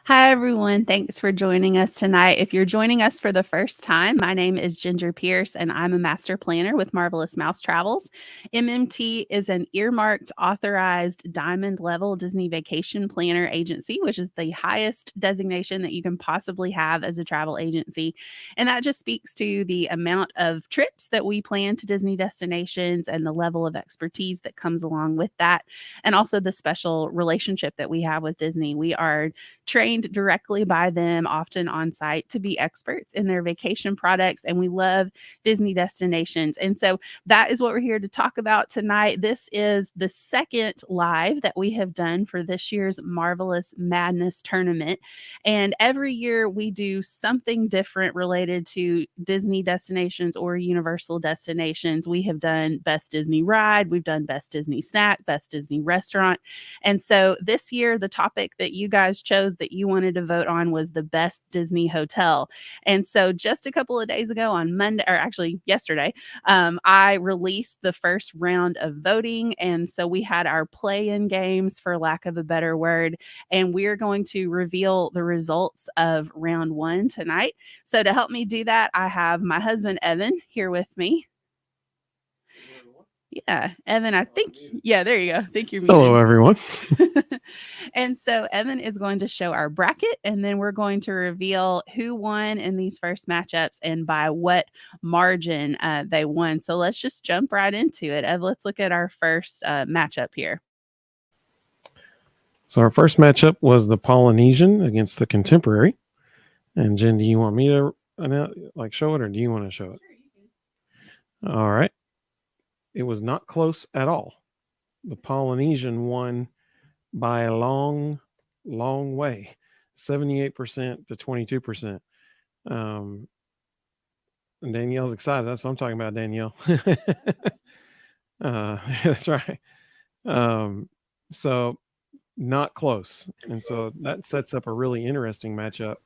Hi, everyone. Thanks for joining us tonight. If you're joining us for the first time, my name is Ginger Pierce, and I'm a master planner with Marvelous Mouse Travels. MMT is an earmarked, authorized diamond level Disney vacation planner agency, which is the highest designation that you can possibly have as a travel agency. And that just speaks to the amount of trips that we plan to Disney destinations and the level of expertise that comes along with that, and also the special relationship that we have with Disney. We are trained directly by them, often on site, to be experts in their vacation products. And we love Disney destinations. And so that is what we're here to talk about tonight. This is the second live that we have done for this year's Marvelous Madness tournament. And every year we do something different related to Disney destinations or Universal destinations. We have done Best Disney Ride, we've done Best Disney Snack, Best Disney Restaurant. And so this year, the topic that you guys chose that you wanted to vote on was the best Disney hotel. And so just a couple of days ago on Monday, or actually yesterday, I released the first round of voting. And so we had our play-in games, for lack of a better word, and we're going to reveal the results of round one tonight. So to help me do that, I have my husband, Evan, here with me. Yeah, Evan, I think, yeah, there you go. I think you're Hello, muted. everyone. And so Evan is going to show our bracket, and then we're going to reveal who won in these first matchups and by what margin they won. So let's just jump right into it. Ev, let's look at our first matchup here. So our first matchup was the Polynesian against the Contemporary. And Jen, do you want me to show it, or do you want to show it? All right. It was not close at all. The Polynesian won by a long, long way, 78% to 22%. And Danielle's excited. That's what I'm talking about, Danielle. That's right. So not close. And so that sets up a really interesting matchup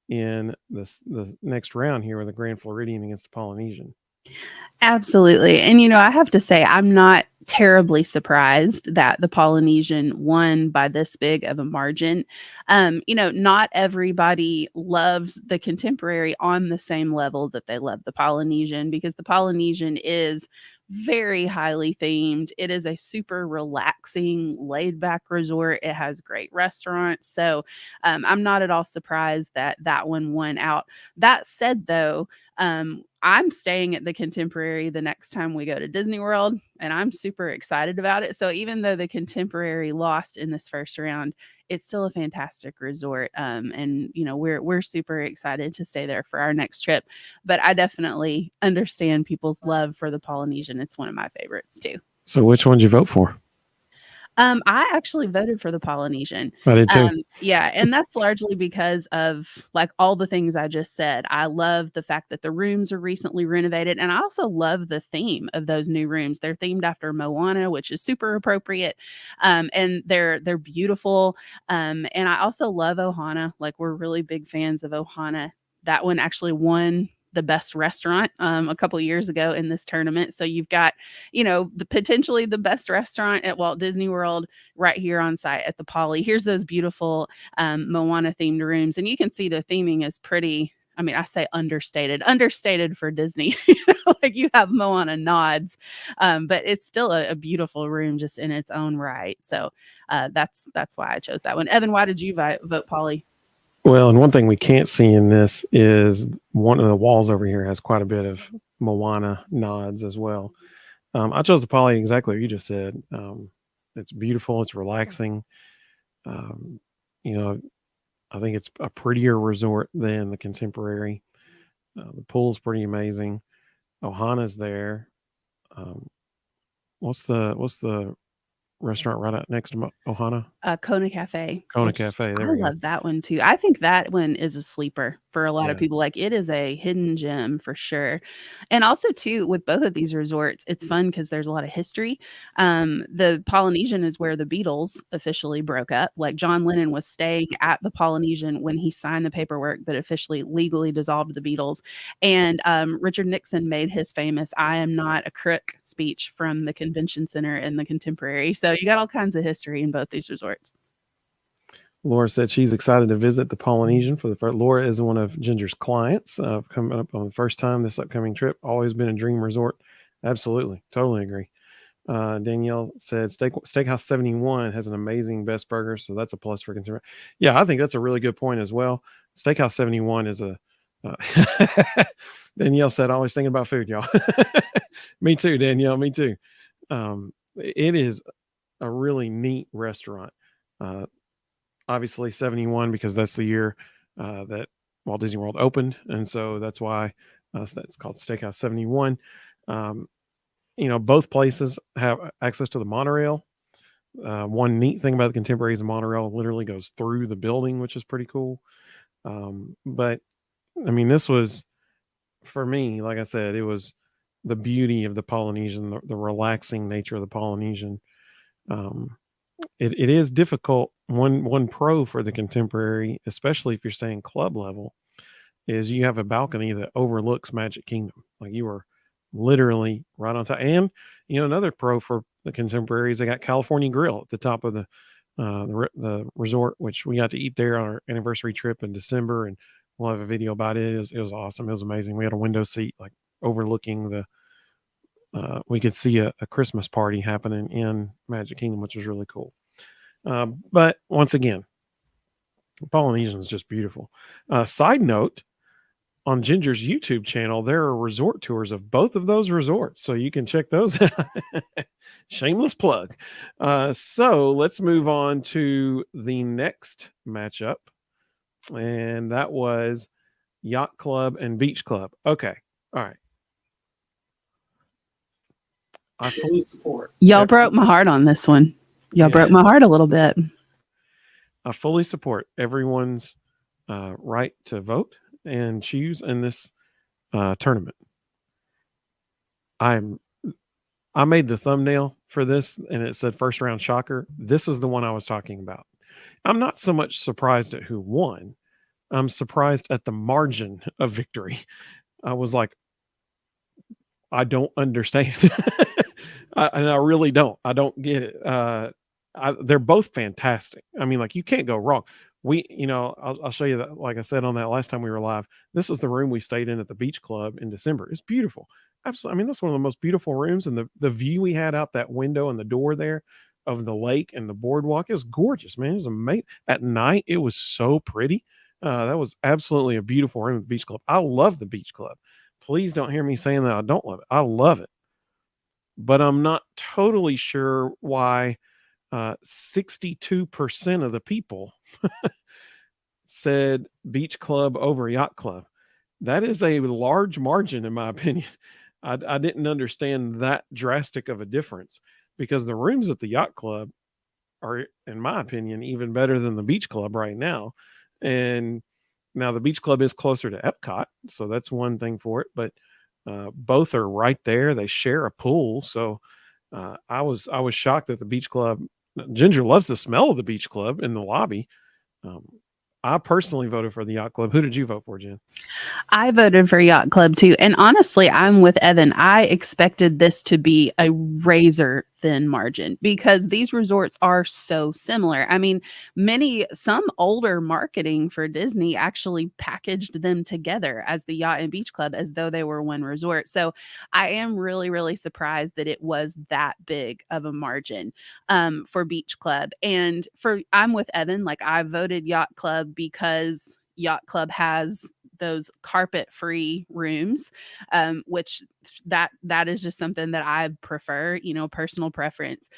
in the next round here with the Grand Floridian against the Polynesian. Absolutely. And, I have to say, I'm not terribly surprised that the Polynesian won by this big of a margin. Not everybody loves the Contemporary on the same level that they love the Polynesian, because the Polynesian is very highly themed. It is a super relaxing, laid back resort. It has great restaurants. So I'm not at all surprised that that one won out. That said, though, I'm staying at the Contemporary the next time we go to Disney World, and I'm super excited about it. So even though the Contemporary lost in this first round, it's still a fantastic resort. And we're super excited to stay there for our next trip. But I definitely understand people's love for the Polynesian. It's one of my favorites too. So which one did you vote for? I actually voted for the Polynesian. I did too. Yeah, and that's largely because of like all the things I just said. I love the fact that the rooms are recently renovated, and I also love the theme of those new rooms. They're themed after Moana, which is super appropriate, and they're beautiful. And I also love Ohana. Like, we're really big fans of Ohana. That one actually won the best restaurant a couple years ago in this tournament. So you've got, potentially the best restaurant at Walt Disney World right here on site at the Poly. Here's those beautiful Moana themed rooms, and you can see the theming is pretty. I mean, I say understated for Disney. Like, you have Moana nods, but it's still a beautiful room just in its own right. So that's why I chose that one. Evan, why did you vote Poly? Well, and one thing we can't see in this is one of the walls over here has quite a bit of Moana nods as well. I chose the Poly exactly what you just said. It's beautiful. It's relaxing. Um, you know, I think it's a prettier resort than the Contemporary. The pool's pretty amazing. Ohana's there. Um, what's the restaurant right out next to Ohana? Kona Cafe, Kona which Cafe. I There we go. love that one too. I think that one is a sleeper for a lot of Yeah. people. Like, it is a hidden gem for sure. And also too, with both of these resorts, it's fun because there's a lot of history. The Polynesian is where the Beatles officially broke up. Like, John Lennon was staying at the Polynesian when he signed the paperwork that officially legally dissolved the Beatles. And Richard Nixon made his famous "I am not a crook" speech from the convention center in the Contemporary. So you got all kinds of history in both these resorts. Laura said she's excited to visit the Polynesian for the first. Laura is one of Ginger's clients, coming up on the first time this upcoming trip. Always been a dream resort. Absolutely, totally agree. Danielle said Steakhouse 71 has an amazing best burger, so that's a plus for consumer. Yeah, I think that's a really good point as well. Steakhouse 71 is a. Danielle said, "Always thinking about food, y'all." Me too, Danielle. Me too. It is a really neat restaurant. Obviously 71 because that's the year that Walt Disney World opened, and so that's why it's called Steakhouse 71. Both places have access to the monorail. One neat thing about the Contemporary is the monorail literally goes through the building, which is pretty cool. But I mean, this was, for me, like I said, it was the beauty of the Polynesian, the relaxing nature of the Polynesian. It is difficult. One pro for the Contemporary, especially if you're staying club level, is you have a balcony that overlooks Magic Kingdom. Like, you are literally right on top. And another pro for the Contemporary is they got California Grill at the top of the resort, which we got to eat there on our anniversary trip in December, and we'll have a video about it. It was awesome. It was amazing. We had a window seat like overlooking the. We could see a Christmas party happening in Magic Kingdom, which was really cool. But once again, Polynesian is just beautiful. Side note, on Ginger's YouTube channel, there are resort tours of both of those resorts, so you can check those out. Shameless plug. So let's move on to the next matchup, and that was Yacht Club and Beach Club. Okay, all right. I fully support. Y'all broke my heart on this one. Y'all broke my heart a little bit. I fully support everyone's right to vote and choose in this tournament. I made the thumbnail for this, and it said first round shocker. This is the one I was talking about. I'm not so much surprised at who won. I'm surprised at the margin of victory. I was like, I don't understand. And I really don't. I don't get it. They're both fantastic. I mean, like, you can't go wrong. I'll show you that. Like I said on that last time we were live, this is the room we stayed in at the Beach Club in December. It's beautiful. Absolutely. I mean, that's one of the most beautiful rooms, and the view we had out that window and the door there of the lake and the boardwalk, it was gorgeous, man. It was amazing. At night, it was so pretty. That was absolutely a beautiful room at the Beach Club. I love the Beach Club. Please don't hear me saying that I don't love it. I love it. But I'm not totally sure why 62% of the people said Beach Club over Yacht Club. That is a large margin, in my opinion. I didn't understand that drastic of a difference, because the rooms at the Yacht Club are, in my opinion, even better than the Beach Club right now. And now the Beach Club is closer to Epcot, so that's one thing for it. But both are right there. They share a pool, so I was shocked that the Beach Club. Ginger loves the smell of the Beach Club in the lobby. I personally voted for the Yacht Club. Who did you vote for, Jen? I voted for Yacht Club too. And honestly, I'm with Evan. I expected this to be a razor thin margin because these resorts are so similar. I mean, some older marketing for Disney actually packaged them together as the Yacht and Beach Club as though they were one resort. So I am really, really surprised that it was that big of a margin for Beach Club. And I'm with Evan. Like, I voted Yacht Club because Yacht Club has those carpet-free rooms, which that is just something that I prefer, personal preference,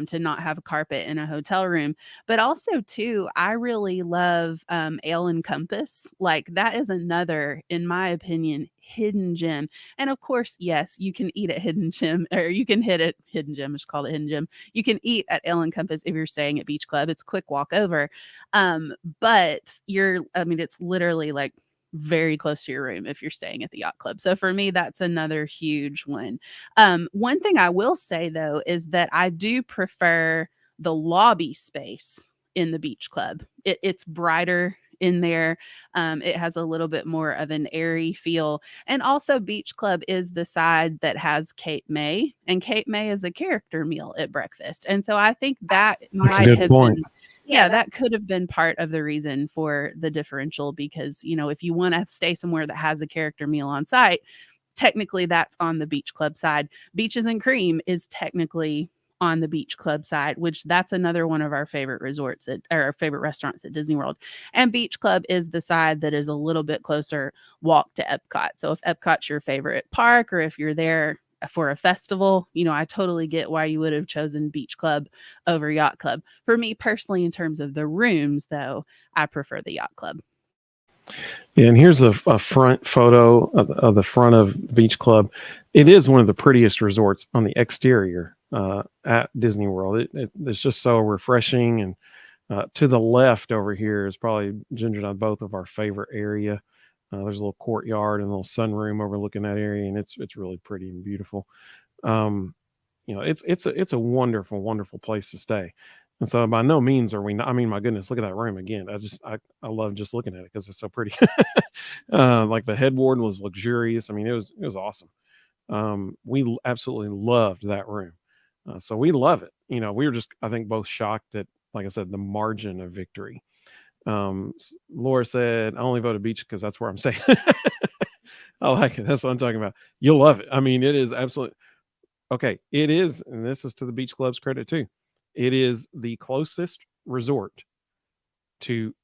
to not have a carpet in a hotel room. But also too, I really love Ale and Compass. Like, that is another, in my opinion, hidden gem. And of course, yes, you can eat at Hidden Gem, or you can hit at Hidden Gem. It's called a Hidden Gem. You can eat at Ale and Compass if you're staying at Beach Club. It's a quick walk over. But it's literally like very close to your room if you're staying at the Yacht Club. So for me, that's another huge one. One thing I will say though is that I do prefer the lobby space in the Beach Club. It's brighter in there. It has a little bit more of an airy feel. And also, Beach Club is the side that has Cape May, and Cape May is a character meal at breakfast. And so I think that might have been Yeah, that could have been part of the reason for the differential because, if you want to stay somewhere that has a character meal on site, technically that's on the beach club side. Beaches and Cream is technically on the beach club side, which that's another one of our favorite resorts or our favorite restaurants at Disney World. And Beach Club is the side that is a little bit closer walk to Epcot. So if Epcot's your favorite park or if you're there for a festival, I totally get why you would have chosen Beach Club over Yacht Club. For me personally, in terms of the rooms, though, I prefer the Yacht Club. Yeah, and here's a front photo of the front of Beach Club. It is one of the prettiest resorts on the exterior at Disney World. It's just so refreshing. And to the left over here is probably Ginger and I both of our favorite area. There's a little courtyard and a little sunroom overlooking that area, and it's really pretty and beautiful. It's a wonderful, wonderful place to stay. And so by no means are we not, I mean, my goodness, look at that room again. I love just looking at it because it's so pretty. Like the headboard was luxurious. I mean, it was awesome. We absolutely loved that room. So we love it. We were just, I think, both shocked at, like I said, the margin of victory. Laura said, I only voted beach because that's where I'm staying. I like it. That's what I'm talking about. You'll love it. I mean, it is absolutely okay. It is, and this is to the Beach Club's credit too. It is the closest resort to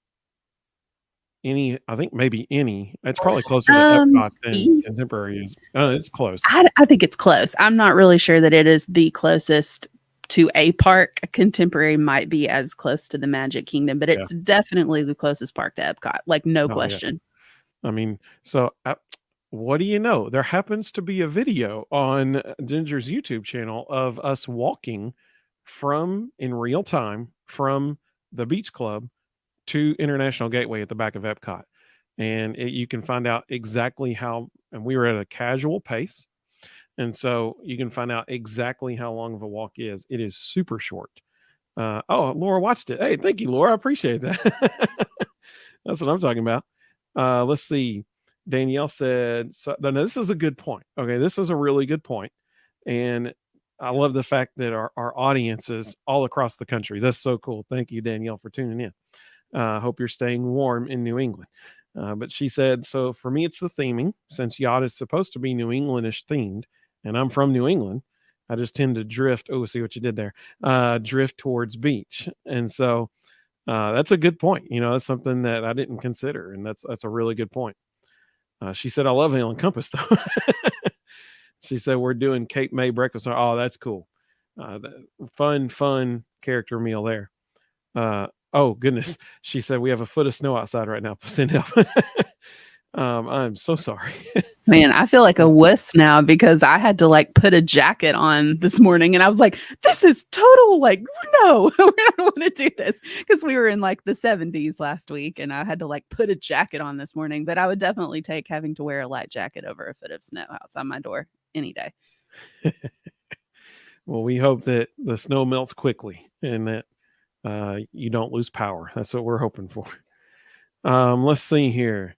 any, I think maybe any. It's probably closer to Epcot than Contemporary is. It's close. I think it's close. I'm not really sure that it is the closest to a park. Contemporary might be as close to the Magic Kingdom, but it's definitely the closest park to Epcot. Like, no question. Yeah. I mean, so what do you know? There happens to be a video on Ginger's YouTube channel of us walking in real time from the Beach Club to International Gateway at the back of Epcot. And you can find out exactly how, and we were at a casual pace. And so you can find out exactly how long of a walk is. It is super short. Laura watched it. Hey, thank you, Laura. I appreciate that. That's what I'm talking about. Let's see. Danielle said, so no, this is a good point. Okay, this is a really good point. And I love the fact that our audience is all across the country. That's so cool. Thank you, Danielle, for tuning in. Hope you're staying warm in New England. But she said, so for me, it's the theming. Since yacht is supposed to be New Englandish themed, and I'm from New England, I just tend to drift. Oh, see what you did there. Drift towards beach. And so that's a good point. That's something that I didn't consider. And that's a really good point. She said, I love Inland Compass, though. She said, we're doing Cape May breakfast. Oh, that's cool. Fun character meal there. Oh, goodness. She said, we have a foot of snow outside right now. Send help. I'm so sorry. Man, I feel like a wuss now because I had to put a jacket on this morning and I was like, this is total no, we're not going to do this because we were in the 70s last week and I had to put a jacket on this morning, but I would definitely take having to wear a light jacket over a foot of snow outside my door any day. Well, we hope that the snow melts quickly and that you don't lose power. That's what we're hoping for. Let's see here.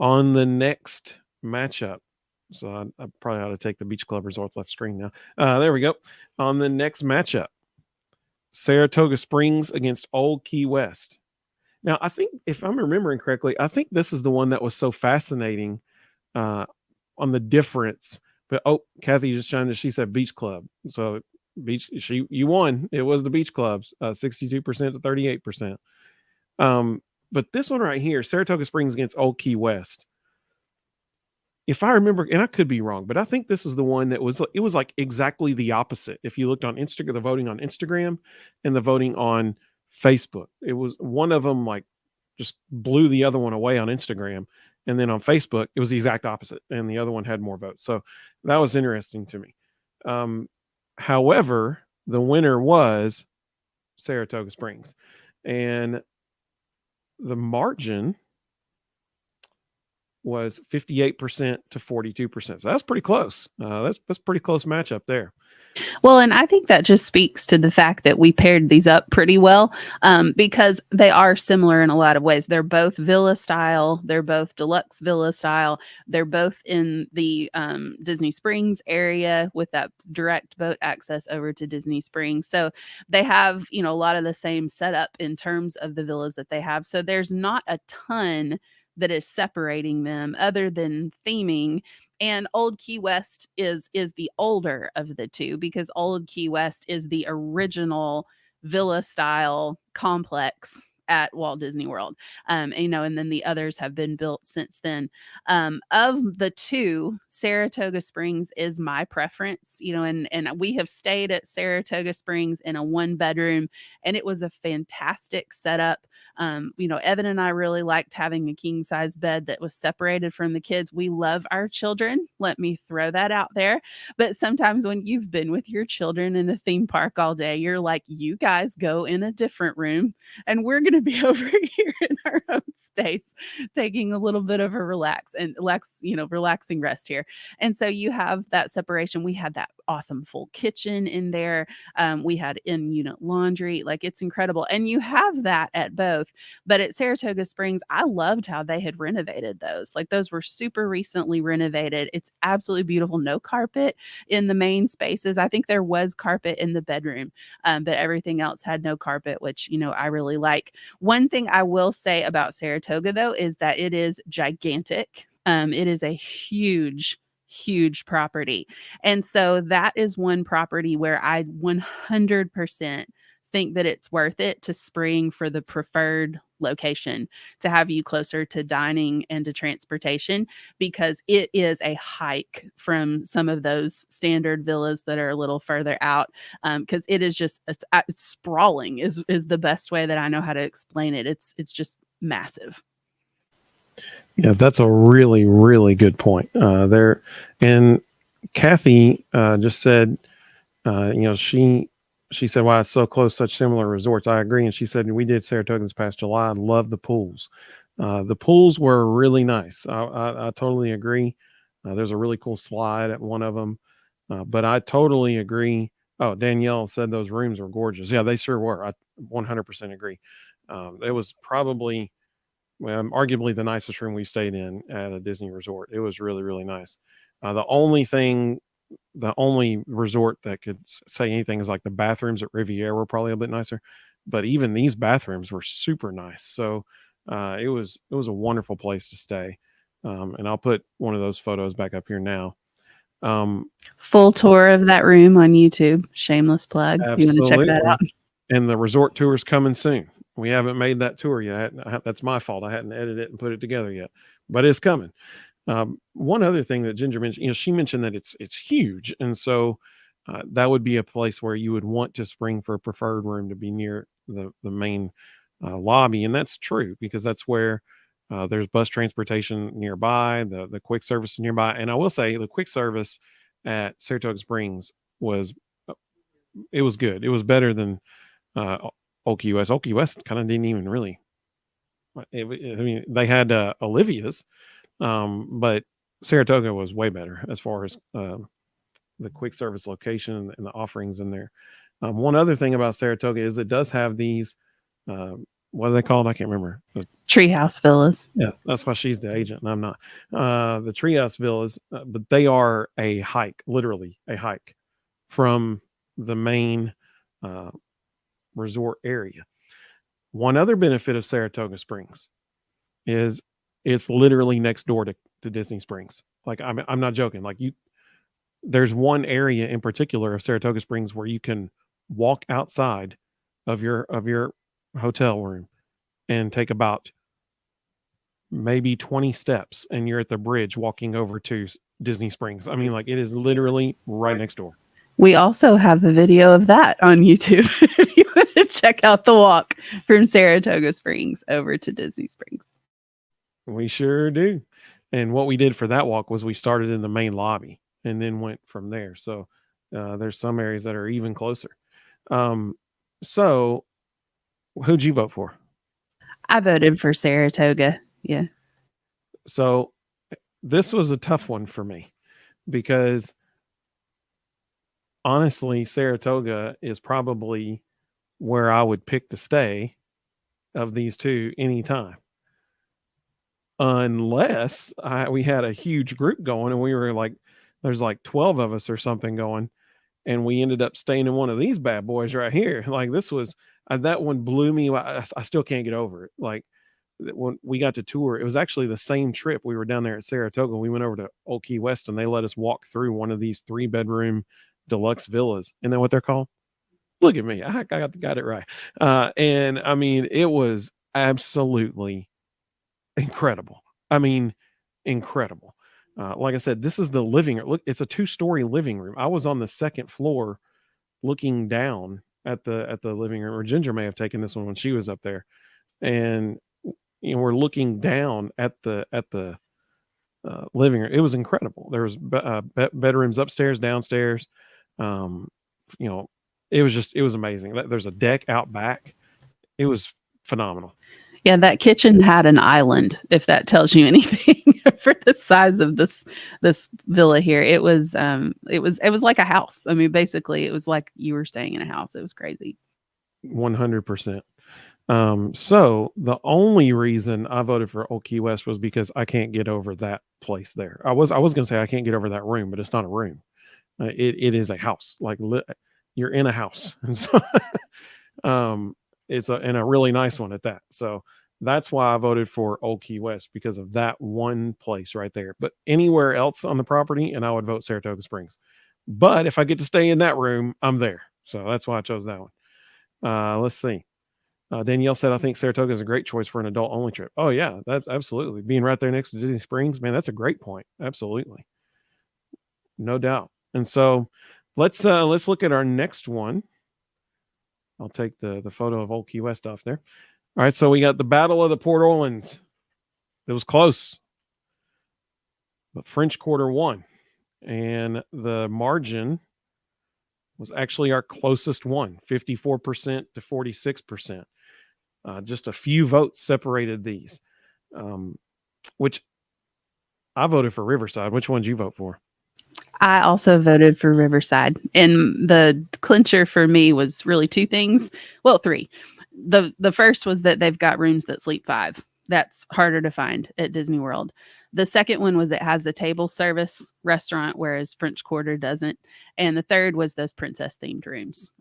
On the next matchup, so I probably ought to take the Beach Club Resorts left screen now. There we go. On the next matchup, Saratoga Springs against Old Key West. Now, I think, if I'm remembering correctly, I think this is the one that was so fascinating on the difference. But Kathy just chimed in. She said Beach Club. So you won. It was the Beach Clubs, 62% to 38%. But this one right here, Saratoga Springs against Old Key West. If I remember, and I could be wrong, but I think this is the one that was exactly the opposite. If you looked on Instagram, the voting on Instagram and the voting on Facebook, it was one of them just blew the other one away on Instagram. And then on Facebook, it was the exact opposite. And the other one had more votes. So that was interesting to me. However, the winner was Saratoga Springs. And the margin was 58% to 42%. So that's pretty close. That's pretty close matchup there. Well, and I think that just speaks to the fact that we paired these up pretty well, because they are similar in a lot of ways. They're both villa style. They're both deluxe villa style. They're both in the Disney Springs area with that direct boat access over to Disney Springs. So they have, a lot of the same setup in terms of the villas that they have. So there's not a ton that is separating them other than theming. And Old Key West is the older of the two, because Old Key West is the original villa style complex at Walt Disney World. And then the others have been built since then. Of the two, Saratoga Springs is my preference, and we have stayed at Saratoga Springs in a 1-bedroom, and it was a fantastic setup. Evan and I really liked having a king size bed that was separated from the kids. We love our children. Let me throw that out there. But sometimes when you've been with your children in a theme park all day, you're like, you guys go in a different room and we're going to be over here in our own space, taking a little bit of a relaxing rest here. And so you have that separation. We had that awesome full kitchen in there. We had in-unit laundry. Like, it's incredible. And you have that at both. But at Saratoga Springs, I loved how they had renovated those. Like, those were super recently renovated. It's absolutely beautiful. No carpet in the main spaces. I think there was carpet in the bedroom, but everything else had no carpet, which, I really like. One thing I will say about Saratoga, though, is that it is gigantic. It is a huge property. And so that is one property where I 100% think that it's worth it to spring for the preferred location, to have you closer to dining and to transportation, because it is a hike from some of those standard villas that are a little further out, because it is just sprawling is the best way that I know how to explain it. It's just massive. Yeah, that's a really, really good point there. And Kathy just said, she said, "Wow, it's so close, such similar resorts." I agree. And she said, "We did Saratoga this past July. I love the pools. The pools were really nice. I totally agree. There's a really cool slide at one of them, but I totally agree." Oh, Danielle said those rooms were gorgeous. Yeah, they sure were. I 100% agree. It was probably, arguably the nicest room we stayed in at a Disney resort. It was really, really nice. The only resort that could say anything is like the bathrooms at Riviera were probably a bit nicer, but even these bathrooms were super nice. So it was a wonderful place to stay. And I'll put one of those photos back up here now. Full tour of that room on YouTube. Shameless plug. Absolutely. You want to check that out? And the resort tour is coming soon. We haven't made that tour yet. That's my fault. I hadn't edited it and put it together yet, but it's coming. One other thing that Ginger mentioned, she mentioned that it's huge, and so that would be a place where you would want to spring for a preferred room to be near the main lobby, and that's true because that's where there's bus transportation nearby. The quick service is nearby, and I will say the quick service at Saratoga Springs was good. It was better than Old Key West. Old Key West kind of didn't even really. They had Olivia's. But Saratoga was way better as far as the quick service location and the offerings in there. One other thing about Saratoga is it does have these, what are they called? I can't remember. Treehouse villas. Yeah, that's why she's the agent and I'm not. The Treehouse villas, but they are a hike, literally a hike from the main resort area. One other benefit of Saratoga Springs is it's literally next door to Disney Springs. Like, I'm not joking. Like, there's one area in particular of Saratoga Springs where you can walk outside of your hotel room and take about maybe 20 steps and you're at the bridge walking over to Disney Springs. I mean, like, it is literally right next door. We also have a video of that on YouTube if you want to check out the walk from Saratoga Springs over to Disney Springs. We sure do. And what we did for that walk was we started in the main lobby and then went from there. So there's some areas that are even closer. So who'd you vote for? I voted for Saratoga. Yeah. So this was a tough one for me because honestly, Saratoga is probably where I would pick to stay of these two anytime. Unless we had a huge group going and we were like, there's like 12 of us or something going, and we ended up staying in one of these bad boys right here. Like this was, that one blew me. I still can't get over it. Like when we got to tour, it was actually the same trip. We were down there at Saratoga. We went over to Old Key West and they let us walk through one of these 3-bedroom deluxe villas. Isn't that what they're called? Look at me. I got it right. And I mean, it was absolutely incredible. I mean, incredible. Like I said, this is the living room. Look, it's a 2-story living room. I was on the second floor looking down at the living room, or Ginger may have taken this one when she was up there. And we're looking down at the living room. It was incredible. There was bedrooms upstairs, downstairs. You know, it was amazing. There's a deck out back. It was phenomenal. Yeah, that kitchen had an island, if that tells you anything for the size of this villa here. It was like a house. I mean, basically it was like you were staying in a house. It was crazy. 100%. So the only reason I voted for Old Key West was because I can't get over that place there. I was going to say I can't get over that room, but it's not a room. It is a house. Like you're in a house. And so it's and a really nice one at that. So that's why I voted for Old Key West, because of that one place right there. But anywhere else on the property, and I would vote Saratoga Springs. But if I get to stay in that room, I'm there. So that's why I chose that one. Let's see. Danielle said, I think Saratoga is a great choice for an adult only trip. Oh yeah, that's absolutely. Being right there next to Disney Springs, man, that's a great point. Absolutely. No doubt. And so let's look at our next one. I'll take the photo of Old Key West off there. All right, so we got the Battle of the Port Orleans. It was close, but French Quarter won, and the margin was actually our closest one, 54% to 46%. Just a few votes separated these, which I voted for Riverside. Which one did you vote for? I also voted for Riverside, and the clincher for me was really 2 things. Well, 3. The first was that they've got rooms that sleep 5. That's harder to find at Disney World. The second one was it has a table service restaurant, whereas French Quarter doesn't. And the third was those princess themed rooms.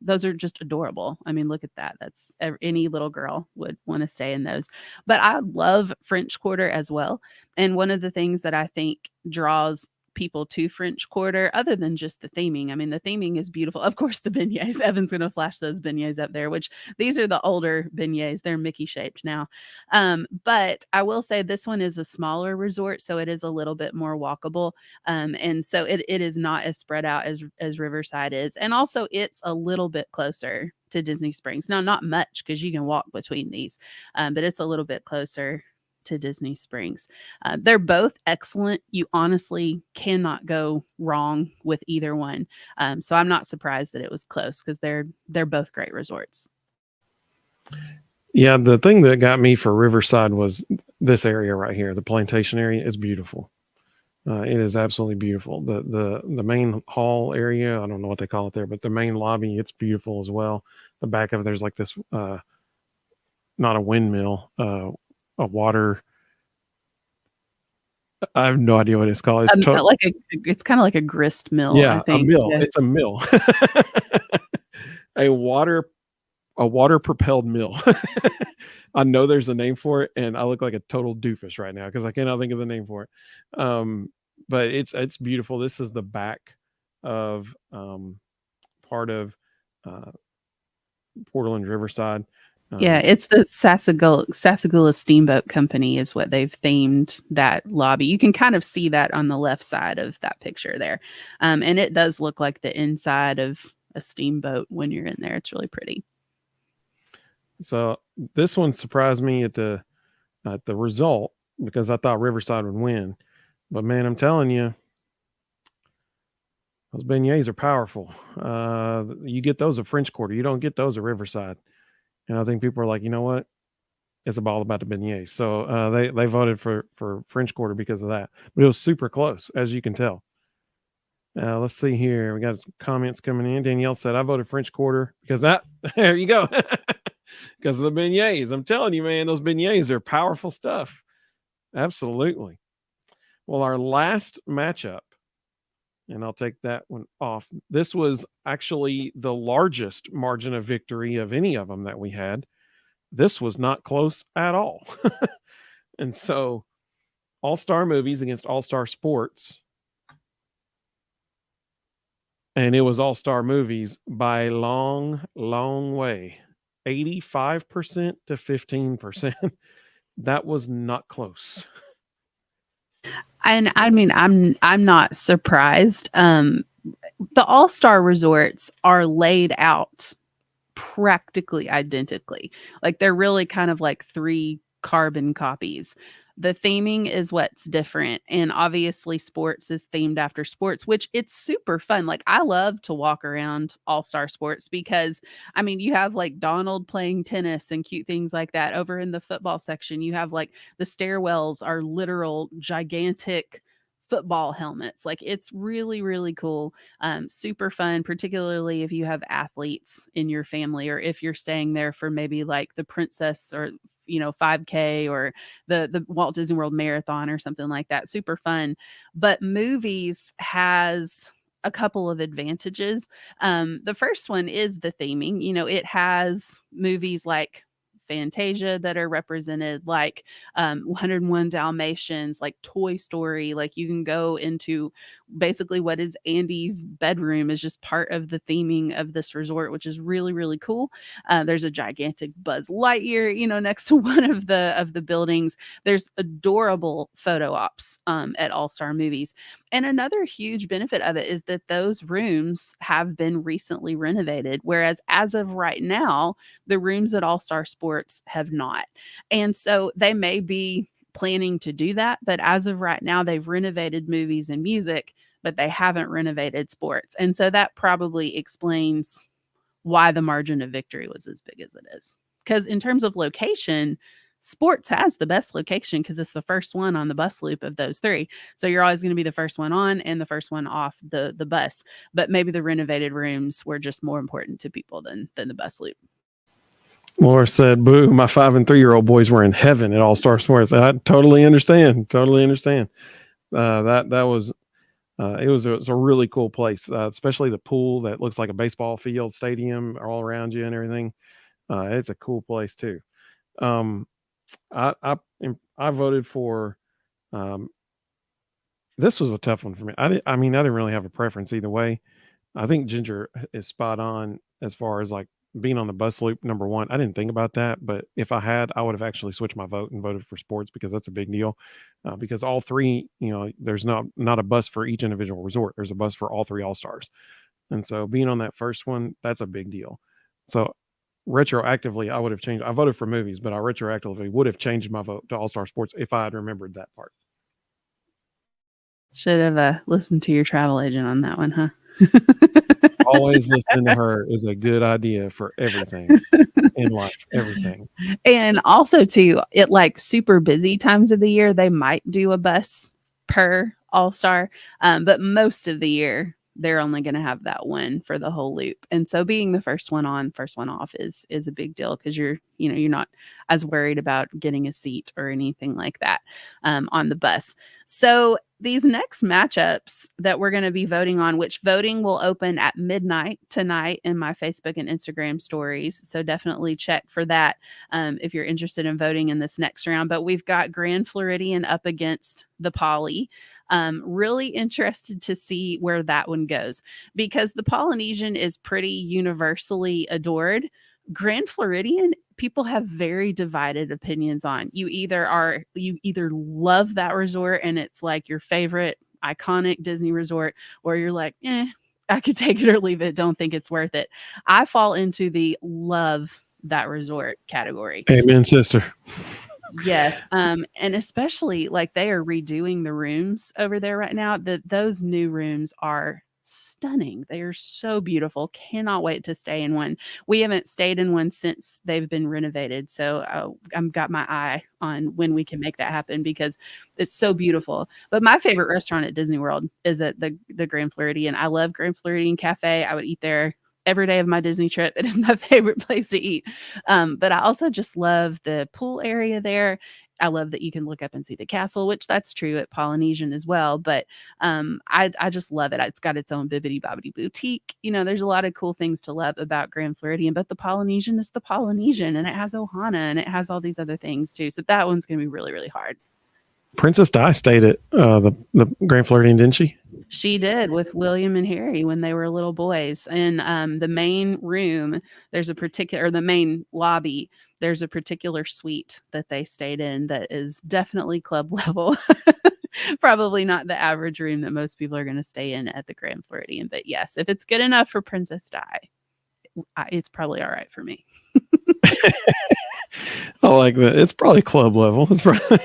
Those are just adorable. I mean, look at that. That's any little girl would want to stay in those. But I love French Quarter as well. And one of the things that I think draws people to French Quarter, other than just the theming. I mean, the theming is beautiful. Of course, the beignets. Evan's going to flash those beignets up there, which these are the older beignets. They're Mickey shaped now. But I will say this one is a smaller resort, so it is a little bit more walkable. And so it is not as spread out as Riverside is. And also it's a little bit closer to Disney Springs. Now, not much because you can walk between these, but it's a little bit closer to Disney Springs. They're both excellent. You honestly cannot go wrong with either one. So I'm not surprised that it was close because they're both great resorts. Yeah, the thing that got me for Riverside was this area right here. The plantation area is beautiful. It is absolutely beautiful. The main hall area, I don't know what they call it there, but the main lobby, it's beautiful as well. The back of it, there's like this, not a windmill, a water. I have no idea what it's called. It's kind of like a grist mill. Yeah, I think. a mill. Yeah. It's a mill. a water propelled mill. I know there's a name for it, and I look like a total doofus right now because I cannot think of the name for it. But it's beautiful. This is the back of part of Port Orleans Riverside. Yeah, it's the Sassagoula Steamboat Company is what they've themed that lobby. You can kind of see that on the left side of that picture there. And it does look like the inside of a steamboat when you're in there. It's really pretty. So this one surprised me at the result because I thought Riverside would win. But man, I'm telling you, those beignets are powerful. You get those at French Quarter. You don't get those at Riverside. And I think people are like, you know what? is all about the beignets. So they voted for French Quarter because of that. But it was super close, as you can tell. Let's see here. We got some comments coming in. Danielle said, I voted French Quarter because that, there you go. Because of the beignets. I'm telling you, man, those beignets are powerful stuff. Absolutely. Well, our last matchup, and I'll take that one off. This was actually the largest margin of victory of any of them that we had. This was not close at all. And so, All-Star Movies against All-Star Sports. And it was All-Star Movies by a long, long way. 85% to 15%. That was not close. And I mean, I'm not surprised. The All-Star resorts are laid out practically identically. Like they're really kind of like 3 carbon copies. The theming is what's different. And obviously sports is themed after sports, which it's super fun. Like I love to walk around All-Star Sports because I mean, you have like Donald playing tennis and cute things like that. Over in the football section, you have like the stairwells are literal gigantic football helmets. Like it's really, really cool. Super fun, particularly if you have athletes in your family or if you're staying there for maybe like the Princess or 5K or the Walt Disney World Marathon or something like that. Super fun. But movies has a couple of advantages. The first one is the theming. It has movies like Fantasia that are represented, like 101 Dalmatians, like Toy Story. Like you can go into basically what is Andy's bedroom is just part of the theming of this resort, which is really, really cool. There's a gigantic Buzz Lightyear, next to one of the buildings. There's adorable photo ops at All-Star Movies. And another huge benefit of it is that those rooms have been recently renovated, whereas as of right now, the rooms at All-Star Sports have not. And so they may be planning to do that, but as of right now, they've renovated movies and music, but they haven't renovated sports. And so that probably explains why the margin of victory was as big as it is. Because in terms of location, sports has the best location because it's the first one on the bus loop of those 3. So you're always going to be the first one on and the first one off the bus. But maybe the renovated rooms were just more important to people than the bus loop. Laura said, boo, my 5 and 3-year-old boys were in heaven at All-Star Sports. I totally understand. That was, it was a really cool place, especially the pool that looks like a baseball field stadium all around you and everything. It's a cool place too. I voted for, this was a tough one for me. I didn't really have a preference either way. I think Ginger is spot on as far as like being on the bus loop, number one. I didn't think about that, but if I had, I would have actually switched my vote and voted for sports because that's a big deal. Because all 3, there's not a bus for each individual resort. There's a bus for all 3 All-Stars. And so being on that first one, that's a big deal. So retroactively, I would have changed. I voted for movies, but I retroactively would have changed my vote to All-Star Sports if I had remembered that part. Should have listened to your travel agent on that one, huh? Always listening to her is a good idea for everything in life, everything. And also too, it like super busy times of the year, they might do a bus per All-Star. But most of the year, they're only going to have that one for the whole loop. And so being the first one on, first one off is a big deal because you're not as worried about getting a seat or anything like that on the bus. So these next matchups that we're going to be voting on, which voting will open at midnight tonight in my Facebook and Instagram stories. So definitely check for that if you're interested in voting in this next round. But we've got Grand Floridian up against the Poly. Really interested to see where that one goes because the Polynesian is pretty universally adored. Grand Floridian, people have very divided opinions on. You either love that resort and it's like your favorite iconic Disney resort, or you're like, I could take it or leave it. Don't think it's worth it. I fall into the love that resort category. Amen, sister. Yes. And especially like they are redoing the rooms over there right now. Those new rooms are stunning. They are so beautiful. Cannot wait to stay in one. We haven't stayed in one since they've been renovated. So I've got my eye on when we can make that happen because it's so beautiful. But my favorite restaurant at Disney World is at the Grand Floridian. I love Grand Floridian Cafe. I would eat there every day of my Disney trip. It is my favorite place to eat. But I also just love the pool area there. I love that you can look up and see the castle, which that's true at Polynesian as well. But I just love it. It's got its own Bibbidi Bobbidi Boutique. You know, there's a lot of cool things to love about Grand Floridian, but the Polynesian is the Polynesian, and it has Ohana, and it has all these other things too. So that one's going to be really, really hard. Princess Di stayed at the Grand Floridian, didn't she? She did with William and Harry when they were little boys. In the main room, there's a particular, or the main lobby, there's a particular suite that they stayed in that is definitely club level. Probably not the average room that most people are going to stay in at the Grand Floridian. But yes, if it's good enough for Princess Di, it's probably all right for me. I like that. It's probably club level. It's probably,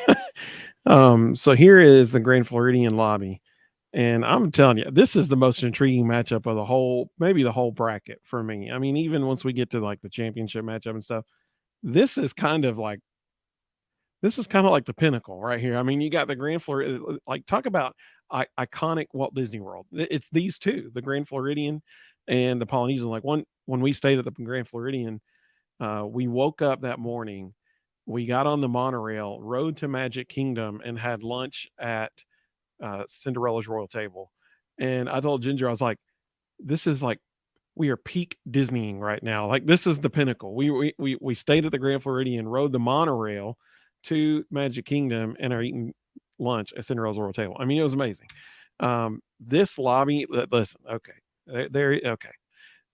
so here is the Grand Floridian lobby. And I'm telling you, this is the most intriguing matchup of the whole, maybe the whole bracket for me. I mean, even once we get to like the championship matchup and stuff, this is kind of like the pinnacle right here. I mean, you got the Grand Floridian, like talk about iconic Walt Disney World. It's these two, the Grand Floridian and the Polynesian. Like when we stayed at the Grand Floridian, we woke up that morning, we got on the monorail, rode to Magic Kingdom, and had lunch at Cinderella's Royal Table. And I told Ginger, I was like, this is like, we are peak Disneying right now. Like this is the pinnacle. We stayed at the Grand Floridian, rode the monorail to Magic Kingdom, and are eating lunch at Cinderella's Royal Table. I mean, it was amazing. This lobby, listen, okay.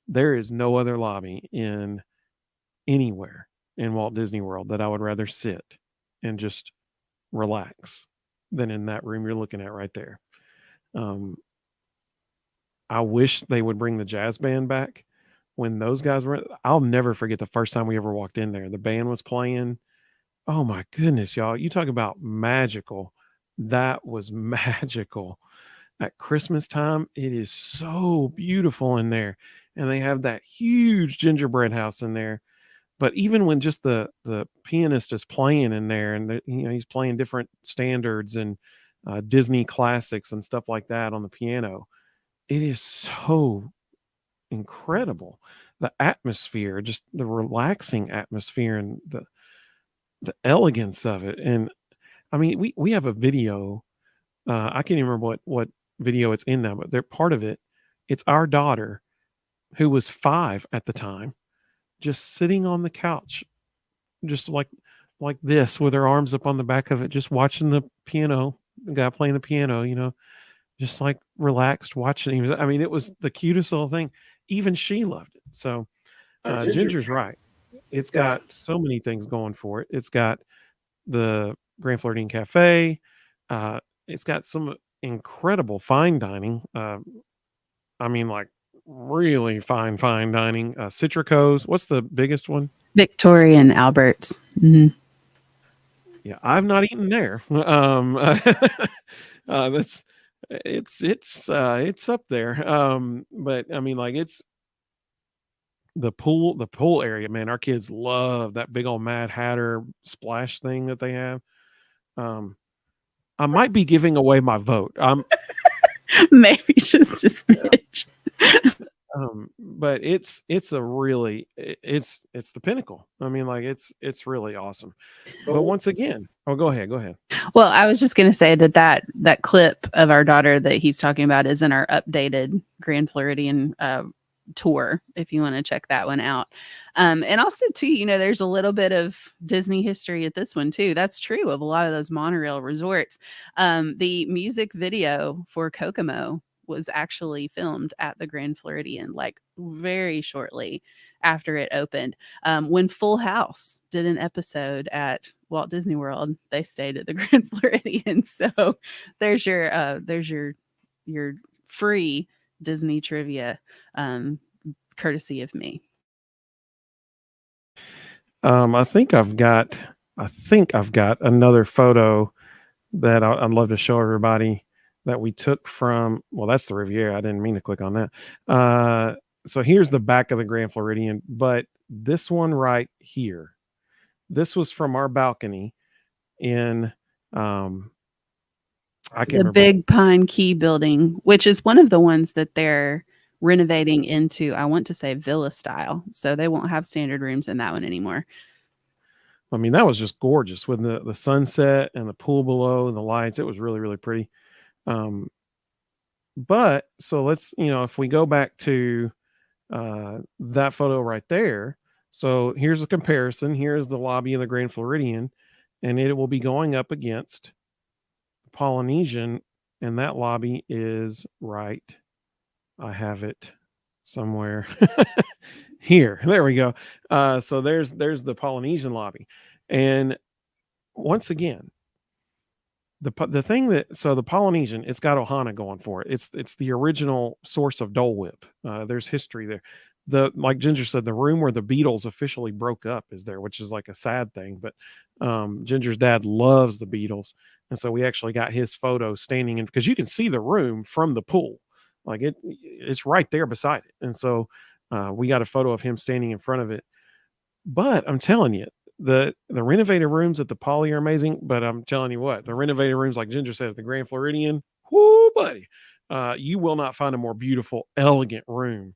There is no other lobby in anywhere in Walt Disney World that I would rather sit and just relax than in that room you're looking at right there. I wish they would bring the jazz band back when those guys were. I'll never forget the first time we ever walked in there. The band was playing. Oh my goodness, y'all. You talk about magical. That was magical. At Christmas time, it is so beautiful in there. And they have that huge gingerbread house in there. But even when just the pianist is playing in there, and he's playing different standards and Disney classics and stuff like that on the piano, it is so incredible. The atmosphere, just the relaxing atmosphere, and the elegance of it. And I mean, we have a video. I can't even remember what video it's in now, but they're part of it. It's our daughter, who was 5 at the time, just sitting on the couch, just like this, with her arms up on the back of it, just watching the piano, the guy playing the piano, just like relaxed watching him. I mean, it was the cutest little thing. Even she loved it. So Ginger's right. It's got so many things going for it. It's got the Grand Floridian Cafe. It's got some incredible fine dining. I mean, like really fine dining. Citrico's. What's the biggest one? Victoria and Albert's. Mm-hmm. Yeah, I've not eaten there. That's it's up there. But I mean, like it's the pool area, man. Our kids love that big old Mad Hatter splash thing that they have. I might be giving away my vote. Maybe just a smidge. But it's the pinnacle. I mean, like it's really awesome. But once again, go ahead. Well, I was just going to say that clip of our daughter that he's talking about is in our updated Grand Floridian tour, if you want to check that one out. And also too, there's a little bit of Disney history at this one too. That's true of a lot of those monorail resorts. The music video for Kokomo was actually filmed at the Grand Floridian, like very shortly after it opened. When Full House did an episode at Walt Disney World, they stayed at the Grand Floridian. So there's your free Disney trivia, courtesy of me. I think I've got another photo that I'd love to show everybody. that we took from, well, that's the Riviera. I didn't mean to click on that. So here's the back of the Grand Floridian, but this one right here, this was from our balcony in, I can't The remember. Big Pine Key building, which is one of the ones that they're renovating into, I want to say, villa style. So they won't have standard rooms in that one anymore. I mean, that was just gorgeous with the sunset and the pool below and the lights. It was really, really pretty. But so let's, if we go back to that photo right there. So here's a comparison. Here's the lobby of the Grand Floridian, and it will be going up against Polynesian, and that lobby is right. I have it somewhere here. There we go. So there's the Polynesian lobby, and once again, the thing that, so the Polynesian, it's got Ohana going for it. It's the original source of Dole Whip. There's history there. Like Ginger said, the room where the Beatles officially broke up is there, which is like a sad thing. But Ginger's dad loves the Beatles, and so we actually got his photo standing in, because you can see the room from the pool, like it's right there beside it. And so we got a photo of him standing in front of it. But I'm telling you, the renovated rooms at the Poly are amazing, but I'm telling you what, the renovated rooms, like Ginger said, at the Grand Floridian, whoo, buddy, you will not find a more beautiful, elegant room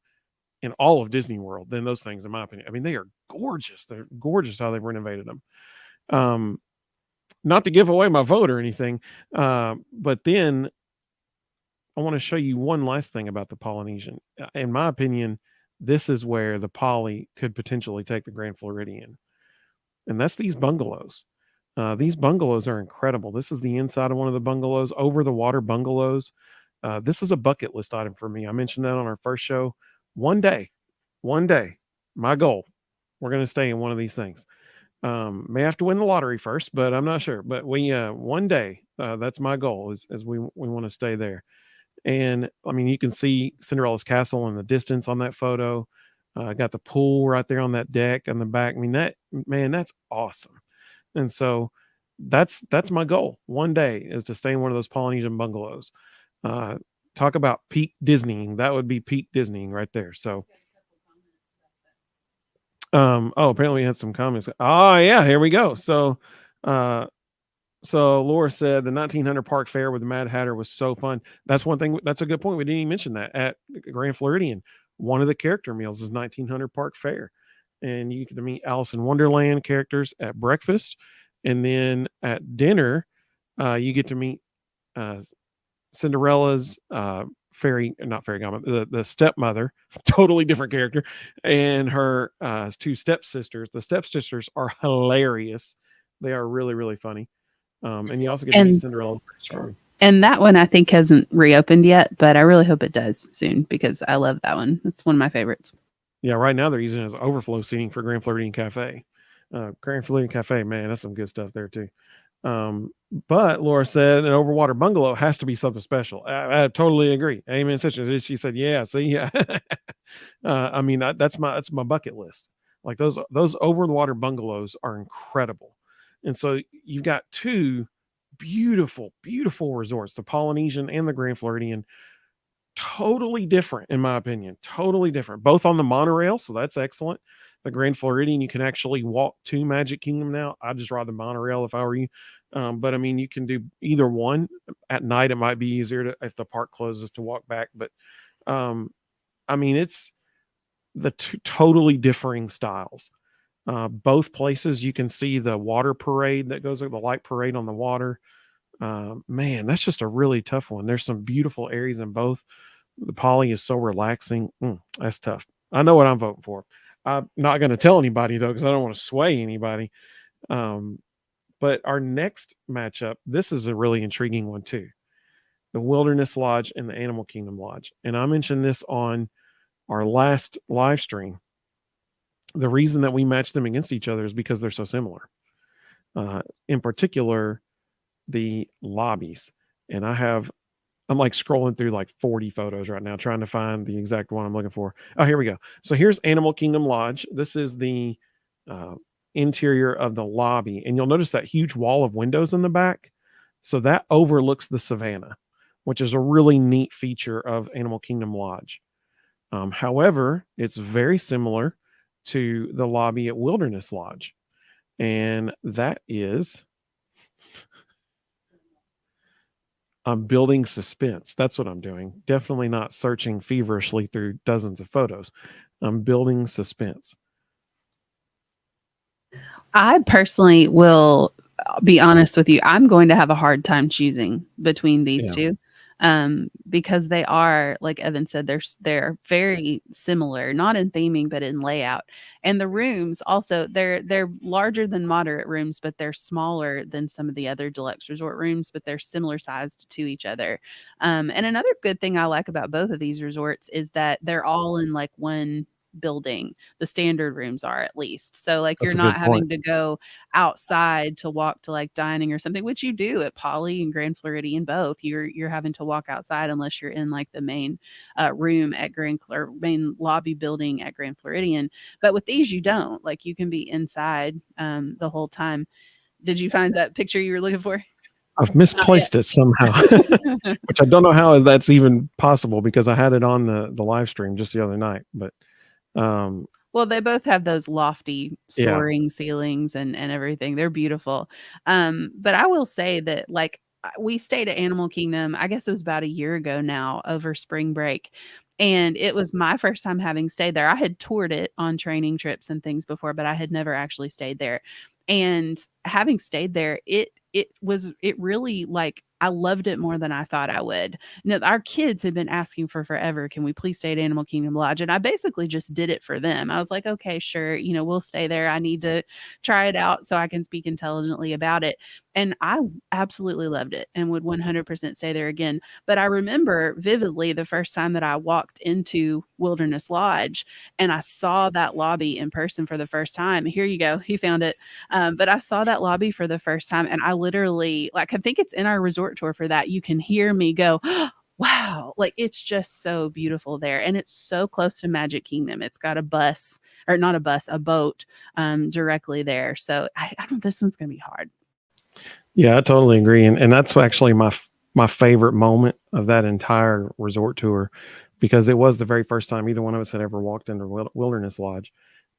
in all of Disney World than those things, in my opinion. I mean, they are gorgeous. They're gorgeous how they've renovated them. Not to give away my vote or anything, but then I want to show you one last thing about the Polynesian. In my opinion, this is where the Poly could potentially take the Grand Floridian. And that's these bungalows. These bungalows are incredible. This is the inside of one of the bungalows, over the water bungalows. This is a bucket list item for me. I mentioned that on our first show. One day, my goal, we're going to stay in one of these things. May have to win the lottery first, but I'm not sure. But we, one day, that's my goal, is we want to stay there. And I mean, you can see Cinderella's castle in the distance on that photo. Got the pool right there on that deck on the back. I mean, that's awesome. And so that's my goal. One day is to stay in one of those Polynesian bungalows. Talk about peak Disneying. That would be peak Disneying right there. So, apparently we had some comments. Oh yeah, here we go. So Laura said the 1900 Park Fair with the Mad Hatter was so fun. That's one thing. That's a good point. We didn't even mention that at Grand Floridian. One of the character meals is 1900 Park Fair, and you can meet Alice in Wonderland characters at breakfast, and then at dinner, you get to meet Cinderella's not fairy godmother, the stepmother, totally different character, and her two stepsisters. The stepsisters are hilarious. They are really, really funny. And you also get to meet Cinderella. And that one I think hasn't reopened yet, but I really hope it does soon because I love that one. It's one of my favorites. Yeah, right now they're using it as overflow seating for Grand Floridian Cafe. Grand Floridian Cafe, man, that's some good stuff there too. But Laura said an overwater bungalow has to be something special. I totally agree. Amen. She said, yeah, see, yeah. I mean, that's my bucket list. Like those over the water bungalows are incredible. And so you've got two beautiful, beautiful resorts, the Polynesian and the Grand Floridian. Totally different, in my opinion. Totally different. Both on the monorail, so that's excellent. The Grand Floridian, you can actually walk to Magic Kingdom now. I just ride the monorail if I were you. But I mean, you can do either one. At night, it might be easier if the park closes to walk back. But I mean, it's the two totally differing styles. Both places, you can see the water parade that goes, the light parade on the water. Man, that's just a really tough one. There's some beautiful areas in both. The Poly is so relaxing. That's tough. I know what I'm voting for. I'm not going to tell anybody though, because I don't want to sway anybody. But our next matchup, this is a really intriguing one too. The Wilderness Lodge and the Animal Kingdom Lodge. And I mentioned this on our last live stream. The reason that we match them against each other is because they're so similar. In particular, the lobbies. And I'm like scrolling through like 40 photos right now, trying to find the exact one I'm looking for. Oh, here we go. So here's Animal Kingdom Lodge. This is the interior of the lobby. And you'll notice that huge wall of windows in the back. So that overlooks the savannah. which is a really neat feature of Animal Kingdom Lodge. However, it's very similar to the lobby at Wilderness Lodge, and that is I'm building suspense. That's what I'm doing. Definitely not searching feverishly through dozens of photos. I'm building suspense. I personally will be honest with you. I'm going to have a hard time choosing between these two, because they are, like Evan said, they're very similar, not in theming but in layout. And the rooms also, they're larger than moderate rooms, but they're smaller than some of the other deluxe resort rooms, but they're similar sized to each other. And another good thing I like about both of these resorts is that they're all in like one building. The standard rooms are, at least. So like That's you're a not good point. having to go outside to walk to like dining or something, which you do at Poly and Grand Floridian both. You're having to walk outside unless you're in like the main room at main lobby building at Grand Floridian. But with these, you don't. Like you can be inside the whole time. Did you find that picture you were looking for? I've misplaced it somehow, which I don't know how that's even possible because I had it on the live stream just the other night. But well, they both have those lofty Yeah. soaring ceilings and everything. They're beautiful. But I will say that like we stayed at Animal Kingdom, I guess it was about a year ago now, over spring break. And it was my first time having stayed there. I had toured it on training trips and things before, but I had never actually stayed there. And having stayed there, it really, like, I loved it more than I thought I would. No, our kids had been asking for forever, "Can we please stay at Animal Kingdom Lodge?" And I basically just did it for them. I was like, "Okay, sure, we'll stay there. I need to try it out so I can speak intelligently about it." And I absolutely loved it and would 100% stay there again. But I remember vividly the first time that I walked into Wilderness Lodge and I saw that lobby in person for the first time. Here you go. He found it. But I saw that lobby for the first time and I literally, like, I think it's in our resort tour for that. You can hear me go, wow, like it's just so beautiful there. And it's so close to Magic Kingdom. It's got a bus, or not a bus, a boat directly there. So I don't, this one's going to be hard. Yeah, I totally agree. And that's actually my favorite moment of that entire resort tour, because it was the very first time either one of us had ever walked into Wilderness Lodge.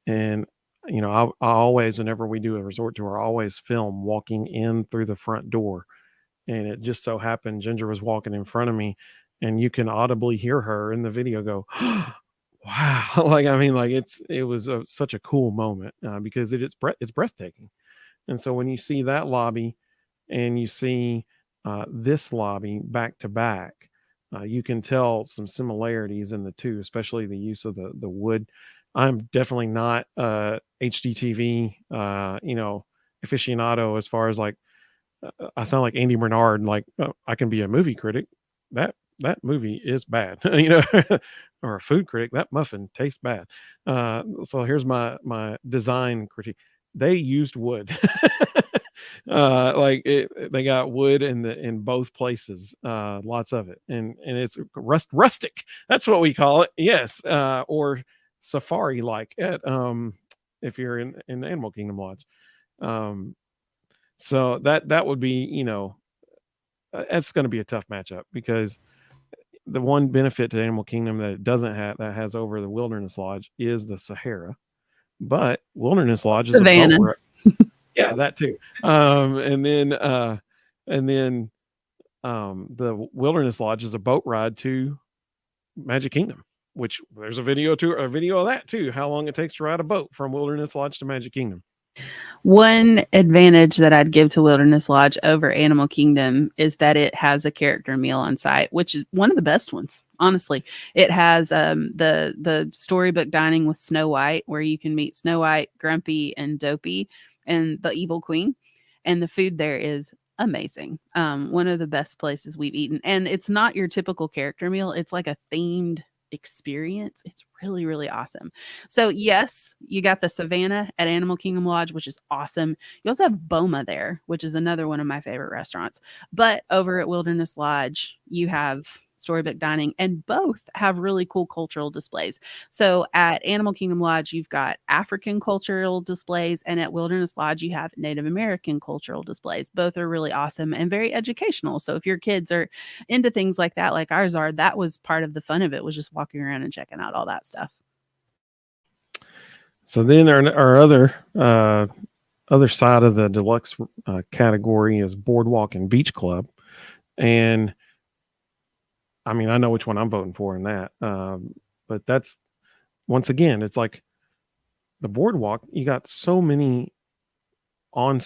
And, I always, whenever we do a resort tour, I always film walking in through the front door. And it just so happened Ginger was walking in front of me, and you can audibly hear her in the video go, wow. Like, I mean, like it was such a cool moment because it's breathtaking. And so when you see that lobby and you see this lobby back to back, you can tell some similarities in the two, especially the use of the wood. I'm definitely not HGTV, aficionado as far as like I sound like Andy Bernard, like I can be a movie critic. That movie is bad, or a food critic. That muffin tastes bad. So here's my design critique. They used wood. They got wood in both places, lots of it, and it's rustic. That's what we call it. Yes, or safari like at if you're in the Animal Kingdom Lodge. So that would be, that's going to be a tough matchup, because the one benefit to Animal Kingdom that it doesn't have, that has over the Wilderness Lodge, is the Sahara. But Wilderness Lodge is Savannah. a boat ride. Yeah, that too. And then the Wilderness Lodge is a boat ride to Magic Kingdom, which there's a video of that too. How long it takes to ride a boat from Wilderness Lodge to Magic Kingdom. One advantage that I'd give to Wilderness Lodge over Animal Kingdom is that it has a character meal on site, which is one of the best ones. Honestly, it has the storybook dining with Snow White, where you can meet Snow White, Grumpy, and Dopey, and the Evil Queen, and the food there is amazing. One of the best places we've eaten, and it's not your typical character meal. It's like a themed experience. It's really, really awesome. So yes, you got the Savannah at Animal Kingdom Lodge, which is awesome. You also have Boma there, which is another one of my favorite restaurants. But over at Wilderness Lodge, you have Storybook Dining, and both have really cool cultural displays. So at Animal Kingdom Lodge, you've got African cultural displays, and at Wilderness Lodge, you have Native American cultural displays. Both are really awesome and very educational. So if your kids are into things like that, like ours are, that was part of the fun of it, was just walking around and checking out all that stuff. So then our other side of the deluxe category is Boardwalk and Beach Club. And I mean, I know which one I'm voting for in that. But that's, once again, it's like the Boardwalk, you got so many on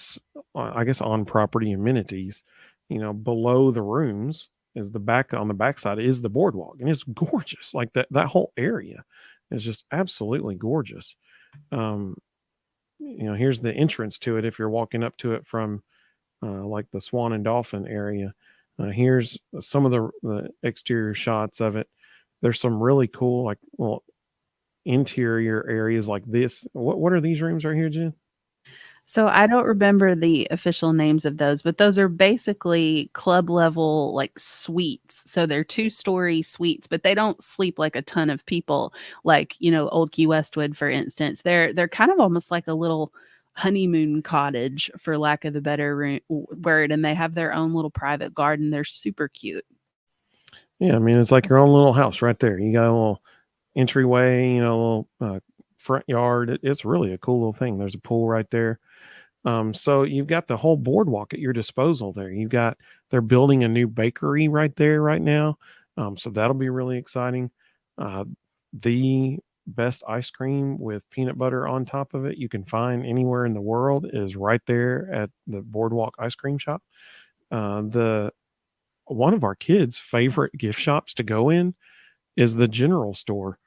property amenities, below the rooms is on the backside is the boardwalk, and it's gorgeous. Like that whole area is just absolutely gorgeous. Here's the entrance to it if you're walking up to it from like the Swan and Dolphin area. Here's some of the exterior shots of it. There's some really cool, like, well, interior areas like this. What are these rooms right here, Jen? So I don't remember the official names of those, but those are basically club level like suites. So they're 2-story suites, but they don't sleep like a ton of people, like, Old Key Westwood, for instance. They're kind of almost like a little honeymoon cottage, for lack of the better word, and they have their own little private garden. They're super cute. Yeah, I mean, it's like your own little house right there. You got a little entryway, a little front yard. It's really a cool little thing. There's a pool right there. So you've got the whole boardwalk at your disposal there. They're building a new bakery right there right now. So that'll be really exciting. The best ice cream with peanut butter on top of it you can find anywhere in the world is right there at the Boardwalk ice cream shop. One of our kids' favorite gift shops to go in is the general store.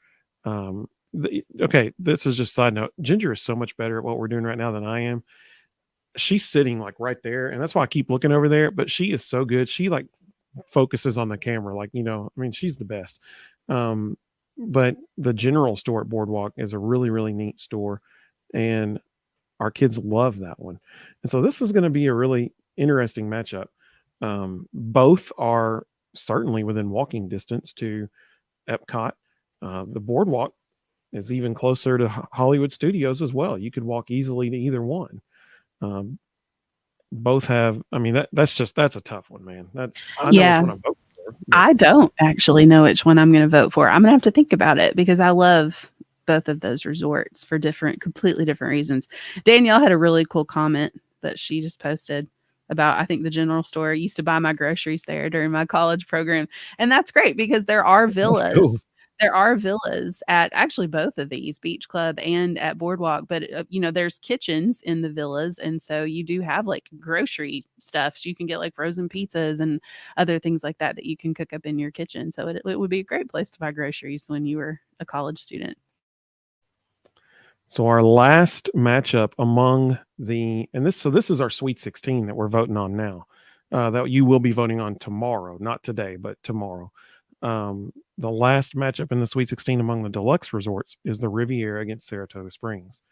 Okay, this is just a side note. Ginger is so much better at what we're doing right now than I am. She's sitting like right there, and that's why I keep looking over there, but she is so good. She like focuses on the camera, like, I mean, she's the best. But the general store at Boardwalk is a really, really neat store, and our kids love that one. And so this is going to be a really interesting matchup. Both are certainly within walking distance to Epcot. The Boardwalk is even closer to Hollywood Studios as well. You could walk easily to either one. Both have, I mean, that's a tough one, man. I know which one I'm voting for. I don't actually know which one I'm going to vote for. I'm going to have to think about it, because I love both of those resorts for completely different reasons. Danielle had a really cool comment that she just posted about, I think, the general store. I used to buy my groceries there during my college program. And that's great, because there are villas. Cool. There are villas at actually both of these, Beach Club and at Boardwalk, but there's kitchens in the villas. And so you do have like grocery stuff. So you can get like frozen pizzas and other things like that you can cook up in your kitchen. So it would be a great place to buy groceries when you were a college student. So our last matchup among this is our Sweet 16 that we're voting on now, that you will be voting on tomorrow, not today, but tomorrow. The last matchup in the Sweet 16 among the deluxe resorts is the Riviera against Saratoga Springs.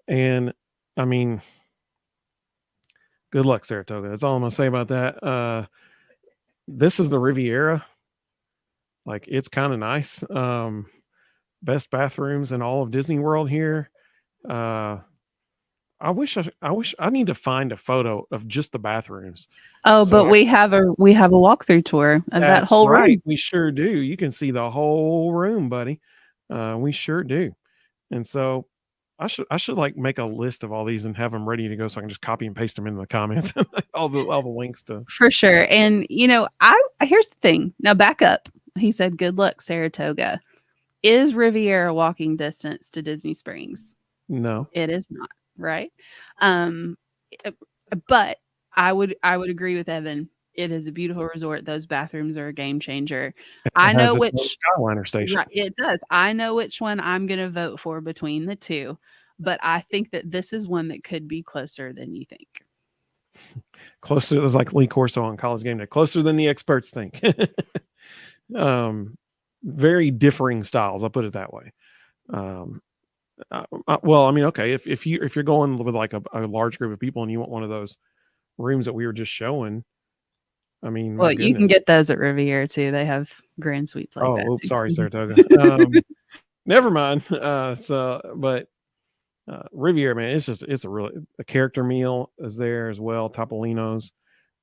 And I mean, good luck, Saratoga. That's all I'm going to say about that. This is the Riviera. Like, it's kind of nice. Best bathrooms in all of Disney World here. I wish I need to find a photo of just the bathrooms. Oh, so but we have a walkthrough tour of that whole room. We sure do. You can see the whole room, buddy. We sure do. And so I should like make a list of all these and have them ready to go, so I can just copy and paste them in the comments. all the links to. For sure. And here's the thing. Now back up. He said, "Good luck, Saratoga." Is Riviera walking distance to Disney Springs? No, it is not. Right. But I would agree with Evan. It is a beautiful resort. Those bathrooms are a game changer. I know which Skyliner station. Right, it does. I know which one I'm going to vote for between the two, but I think that this is one that could be closer than you think. Closer, it was like Lee Corso on College Game Day. Closer than the experts think. Very differing styles. I'll put it that way. Well, I mean, okay, if you're going with like a large group of people and you want one of those rooms that we were just showing, I mean, my Well, you can goodness. get those at Riviera too. They have grand suites like that Oh, oops, too. sorry, Mhm. Saratoga. Never mind. But Riviera, man, it's a character meal is there as well. Topolino's,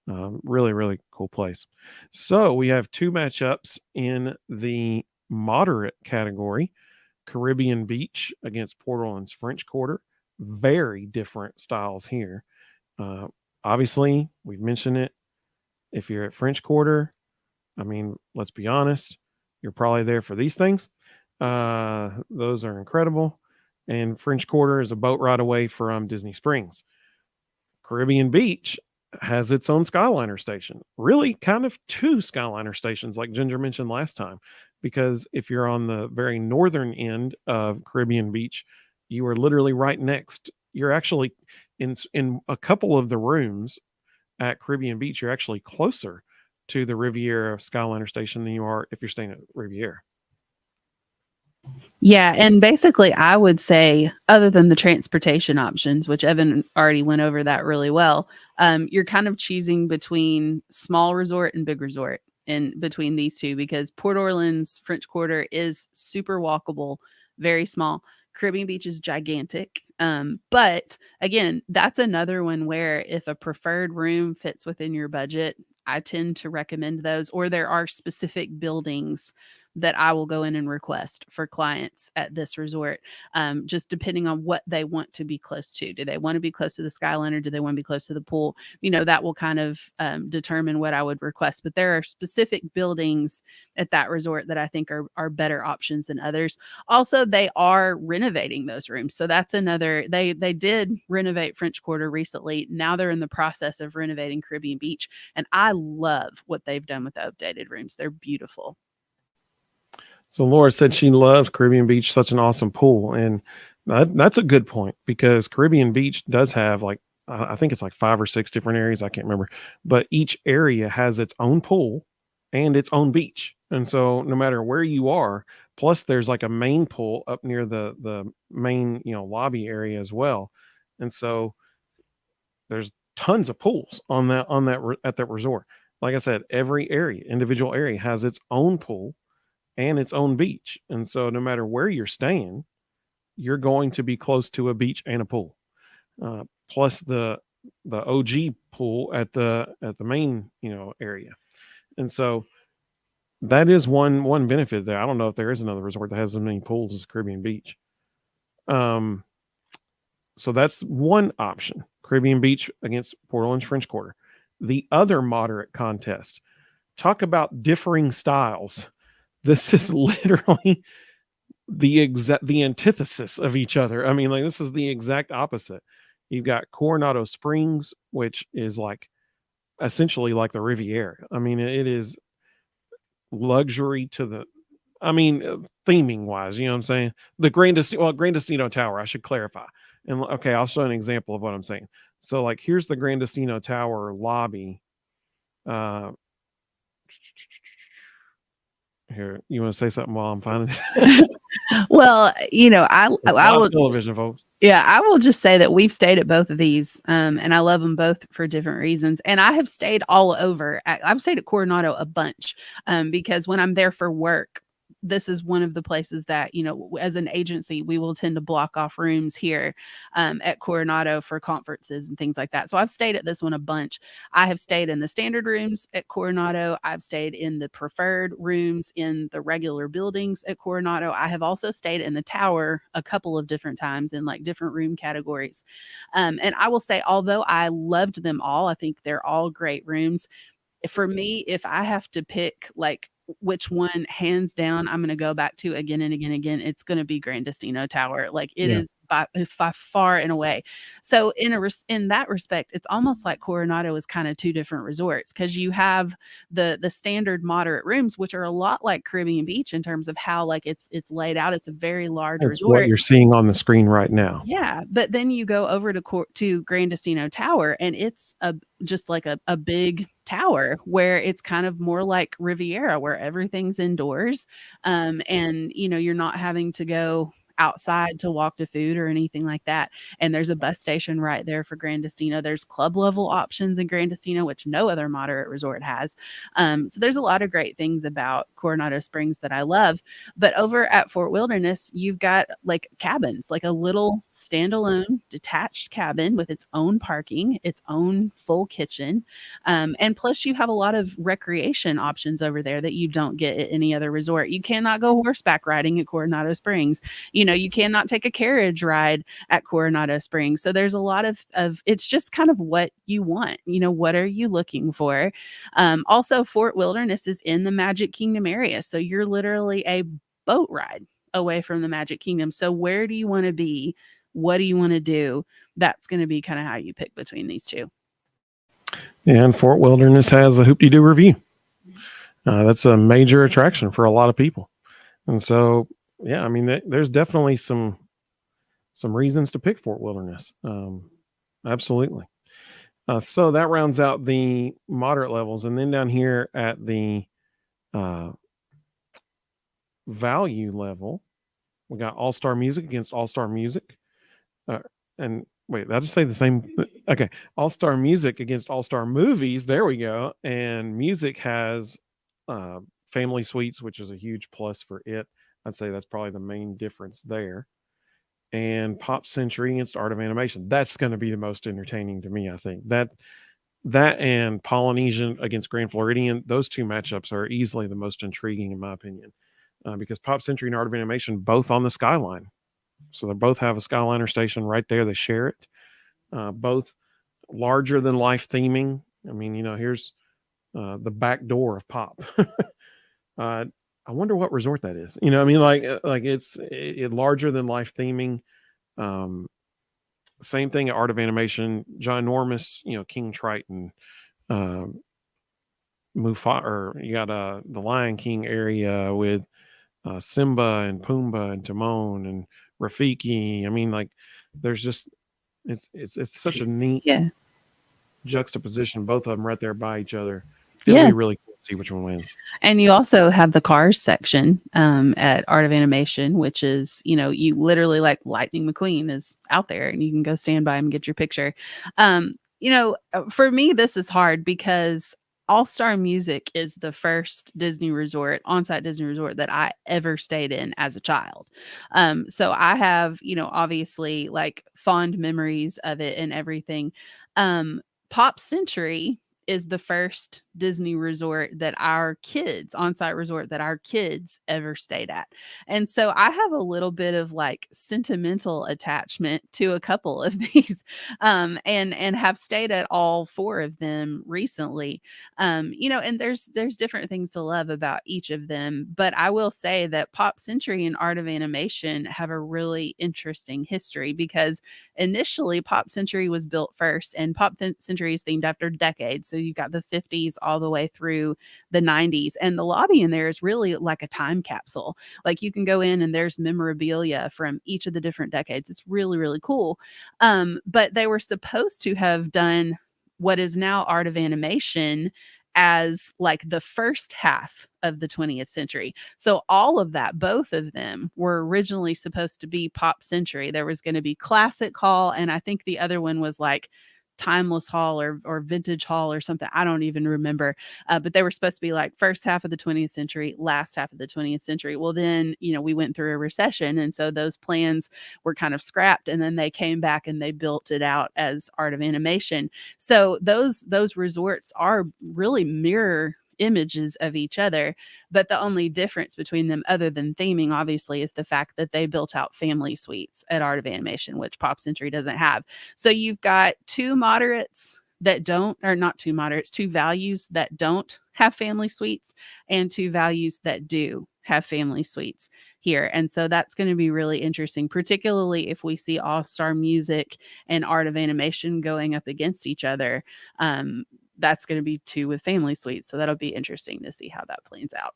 really, really cool place. So we have two matchups in the moderate category: Caribbean Beach against Port Orleans French Quarter. Very different styles here. Uh, Obviously, we've mentioned it. If you're at French Quarter, I mean, let's be honest, you're probably there for these things. Those are incredible. And French Quarter is a boat ride away from Disney Springs. Caribbean Beach has its own Skyliner station. Really, kind of two Skyliner stations, like Ginger mentioned last time. Because if you're on the very northern end of Caribbean Beach, you are literally right next. You're actually in a couple of the rooms at Caribbean Beach. You're actually closer to the Riviera Skyliner station than you are if you're staying at Riviera. Yeah, and basically, I would say, other than the transportation options, which Evan already went over that really well, you're kind of choosing between small resort and big resort in between these two because Port Orleans French Quarter is super walkable, very small. Caribbean Beach is gigantic. But again, that's another one where if a preferred room fits within your budget, I tend to recommend those, or there are specific buildings that I will go in and request for clients at this resort, just depending on what they want to be close to. Do they want to be close to the Skyliner? Do they want to be close to the pool? That will kind of determine what I would request. But there are specific buildings at that resort that I think are better options than others. Also, they are renovating those rooms, so that's another. They did renovate French Quarter recently. Now they're in the process of renovating Caribbean Beach, and I love what they've done with the updated rooms. They're beautiful. So Laura said she loves Caribbean Beach, such an awesome pool, and that's a good point because Caribbean Beach does have like I think it's like 5 or 6 different areas. I can't remember, but each area has its own pool and its own beach, and so no matter where you are, plus there's like a main pool up near the main lobby area as well, and so there's tons of pools at that resort. Like I said, every individual area has its own pool and its own beach. And so no matter where you're staying, you're going to be close to a beach and a pool. Plus the OG pool at the main area. And so that is one benefit there. I don't know if there is another resort that has as many pools as Caribbean Beach. So that's one option. Caribbean Beach against Port Orleans French Quarter. The other moderate contest. Talk about differing styles. This is literally the antithesis of each other. I mean, like this is the exact opposite. You've got Coronado Springs, which is like essentially like the Riviera. I mean, it is luxury to the theming wise, you know what I'm saying? The Grand Destino Tower, I should clarify. And okay, I'll show an example of what I'm saying. So like here's the Grand Destino Tower lobby. Here, you want to say something while I'm finding it? Well, I will. Television, folks. Yeah, I will just say that we've stayed at both of these, and I love them both for different reasons. And I have stayed all over. I've stayed at Coronado a bunch, because when I'm there for work, this is one of the places that, as an agency, we will tend to block off rooms here at Coronado for conferences and things like that. So I've stayed at this one a bunch. I have stayed in the standard rooms at Coronado. I've stayed in the preferred rooms in the regular buildings at Coronado. I have also stayed in the tower a couple of different times in like different room categories. And I will say, although I loved them all, I think they're all great rooms. For me, if I have to pick like which one hands down I'm going to go back to again and again and again, it's going to be Grand Destino Tower. Like it is by far and away. So in that respect, it's almost like Coronado is kind of two different resorts because you have the standard moderate rooms, which are a lot like Caribbean Beach in terms of how like it's laid out. It's a very large That's resort. what you're seeing on the screen right now. Yeah, but then you go over to Grand Destino Tower, and it's just like a big tower where it's kind of more like Riviera, where everything's indoors, and you're not having to go outside to walk to food or anything like that. And there's a bus station right there for Grand Destino. There's club level options in Grand Destino, which no other moderate resort has. So there's a lot of great things about Coronado Springs that I love. But over at Fort Wilderness, you've got like cabins, like a little standalone detached cabin with its own parking, its own full kitchen. And plus, you have a lot of recreation options over there that you don't get at any other resort. You cannot go horseback riding at Coronado Springs. You cannot take a carriage ride at Coronado Springs. So there's a lot of it's just kind of what you want. What are you looking for? Also, Fort Wilderness is in the Magic Kingdom area. So you're literally a boat ride away from the Magic Kingdom. So where do you want to be? What do you want to do? That's going to be kind of how you pick between these two. And Fort Wilderness has a Hoop-Dee-Doo review. That's a major attraction for a lot of people. And so, yeah, I mean, there's definitely some reasons to pick Fort Wilderness. Absolutely. So that rounds out the moderate levels. And then down here at the value level, we got All-Star Music against All-Star Music. And wait, did I just say the same? Okay. All-Star Music against All-Star Movies. There we go. And Music has family suites, which is a huge plus for it. I'd say that's probably the main difference there. And Pop Century against Art of Animation. That's going to be the most entertaining to me, I think. That and Polynesian against Grand Floridian, those two matchups are easily the most intriguing, in my opinion, because Pop Century and Art of Animation both on the Skyline. So they both have a Skyliner station right there. They share it. Both larger than life theming. I mean, here's the back door of Pop. I wonder what resort that is. I mean, like it's larger than life theming. Same thing at Art of Animation, ginormous, King Triton, Mufasa, or you got the Lion King area with Simba and Pumbaa and Timon and Rafiki. I mean, like there's just it's such a neat juxtaposition, both of them right there by each other. It'll be really cool to see which one wins. And you also have the Cars section at Art of Animation, which is, you literally like Lightning McQueen is out there and you can go stand by him and get your picture. For me, this is hard because All-Star Music is the first Disney resort, on-site Disney resort that I ever stayed in as a child. So I have, obviously like fond memories of it and everything. Pop Century is the first Disney resort that on-site resort that our kids ever stayed at. And so I have a little bit of like sentimental attachment to a couple of these, and have stayed at all four of them recently. And there's different things to love about each of them, but I will say that Pop Century and Art of Animation have a really interesting history because initially Pop Century was built first, and Pop Century is themed after decades. So you've got the 50s all the way through the 90s. And the lobby in there is really like a time capsule. Like you can go in and there's memorabilia from each of the different decades. It's really, really cool. But they were supposed to have done what is now Art of Animation as like the first half of the 20th century. So all of that, both of them were originally supposed to be Pop Century. There was going to be Classic Hall, and I think the other one was like Timeless Hall or Vintage Hall or something. I don't even remember. But they were supposed to be like first half of the 20th century, last half of the 20th century. Well, then, we went through a recession. And so those plans were kind of scrapped. And then they came back and they built it out as Art of Animation. So those resorts are really mirror images of each other, but the only difference between them, other than theming, obviously, is the fact that they built out family suites at Art of Animation, which Pop Century doesn't have. So you've got two moderates that don't, or not two moderates, two values that don't have family suites, and two values that do have family suites here. And so that's going to be really interesting, particularly if we see All-Star Music and Art of Animation going up against each other. That's going to be two with family suites. So that'll be interesting to see how that plans out.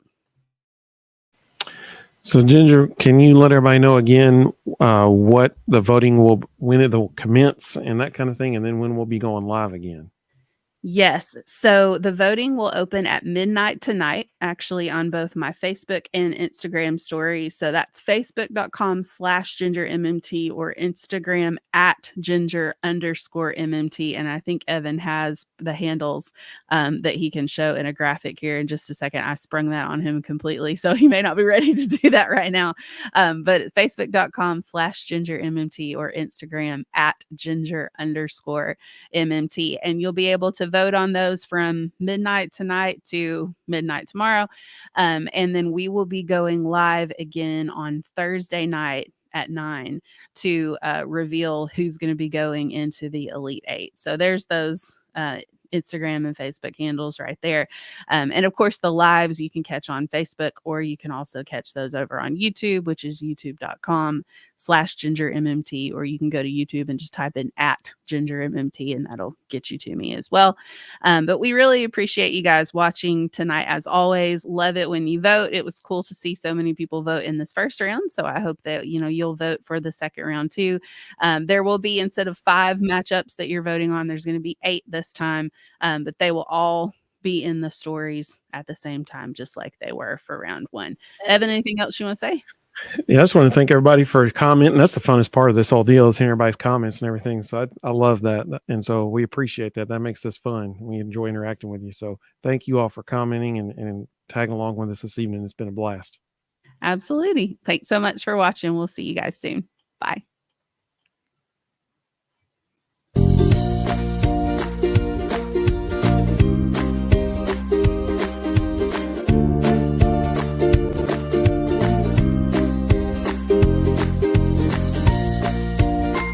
So Ginger, can you let everybody know again what the voting when it will commence and that kind of thing, and then when we'll be going live again? Yes. So the voting will open at midnight tonight, actually, on both my Facebook and Instagram stories. So that's facebook.com/gingermmt or Instagram at ginger_MMT. And I think Evan has the handles that he can show in a graphic here in just a second. I sprung that on him completely. So he may not be ready to do that right now. But it's facebook.com/gingermmt or Instagram at ginger_MMT. And you'll be able to vote on those from midnight tonight to midnight tomorrow. And then we will be going live again on Thursday night at 9 to reveal who's going to be going into the Elite Eight. So there's those Instagram and Facebook handles right there. And of course, the lives you can catch on Facebook, or you can also catch those over on YouTube, which is youtube.com/gingermmt, or you can go to YouTube and just type in at gingermmt, and that'll get you to me as well. But we really appreciate you guys watching tonight. As always, love it when you vote. It was cool to see so many people vote in this first round. So I hope that, you'll vote for the second round too. There will be, instead of 5 matchups that you're voting on, there's going to be 8 this time. But they will all be in the stories at the same time, just like they were for round 1. Evan, anything else you want to say? Yeah, I just want to thank everybody for commenting. That's the funnest part of this whole deal, is hearing everybody's comments and everything. So I love that. And so we appreciate that. That makes this fun. We enjoy interacting with you. So thank you all for commenting and tagging along with us this evening. It's been a blast. Absolutely. Thanks so much for watching. We'll see you guys soon. Bye.